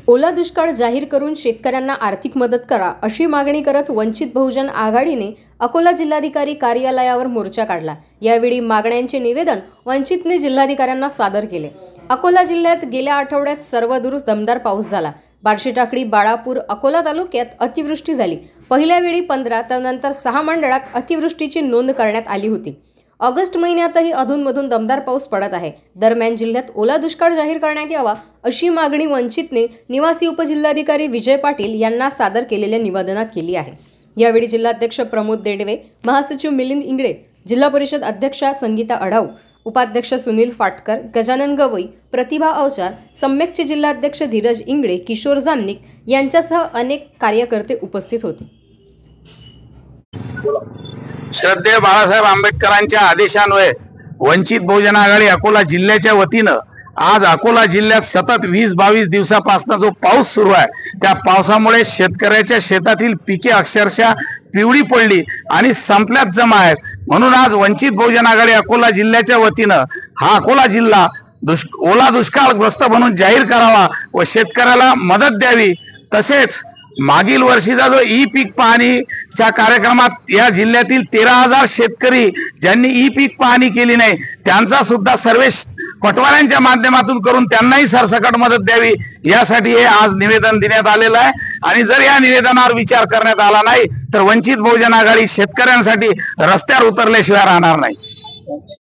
ओला दुष्काळ जाहीर करून शेतकऱ्यांना आर्थिक मदत करा अशी मागणी करत वंचित बहुजन आघाडीने अकोला जिल्हाधिकारी कार्यालयावर मोर्चा काढला। यावेळी मागण्यांचे निवेदन वंचितने जिल्हाधिकाऱ्यांना सादर केले। अकोला जिल्ह्यात गेल्या आठवड्यात सर्वदूर दमदार पाऊस झाला। बार्शी टाकळी, बाळापूर, अकोला तालुक्यात अतिवृष्टी झाली। पहिल्या वेळी 15 तर नंतर 6 मंडळात अतिवृष्टीची नोंद करण्यात आली होती। ऑगस्ट महिन्यातही अधूनमधून दमदार पाऊस पडत आहे। दरम्यान जिल्ह्यात ओला दुष्काळ जाहीर करण्यात यावा अशी मागणी वंचितने निवासी उपजिल्हाधिकारी विजय पाटील यांना सादर केलेल्या निवेदनात केली आहे। यावेळी जिल्हाध्यक्ष प्रमोद देडवे, महासचिव मिलिंद इंगळे, जिल्हा परिषद अध्यक्षा संगीता अढाऊ, उपाध्यक्ष सुनील फाटकर, गजानन गवई, प्रतिभा अवचार, सम्यकचे जिल्हाध्यक्ष धीरज इंगळे, किशोर जामनिक यांच्यासह अनेक कार्यकर्ते उपस्थित होते। श्रद्धेय बाळासाहेब आंबेडकरांच्या आदेशान्वये वंचित बहुजन आघाडी अकोला जिल्ह्याच्या वतीनं आज अकोला जिल्ह्यात सतत 20-22 दिवसापासून जो पाऊस सुरू आहे त्या पावसामुळे शेतकऱ्याच्या शेतातील पिके अक्षरशः पिवळी पडली आणि संपल्यात जमा आहेत। म्हणून आज वंचित बहुजन आघाडी अकोला जिल्ह्याच्या वतीनं हा अकोला जिल्हा ओला दुष्काळग्रस्त म्हणून जाहीर करावा व शेतकऱ्याला मदत द्यावी। तसेच मागील वर्षीचा जो ई पीक पाहणीच्या कार्यक्रमात या जिल्ह्यातील 13,000 शेतकरी ज्यांनी ई पीक पाहणी केली नाही त्यांचा सुद्धा सर्वे पटवाऱ्यांच्या माध्यमातून करून त्यांनाही सरसकट मदत द्यावी यासाठी हे आज निवेदन देण्यात आलेलं आहे। आणि जर या निवेदनावर विचार करण्यात आला नाही तर वंचित बहुजन आघाडी शेतकऱ्यांसाठी रस्त्यावर उतरल्याशिवाय राहणार नाही।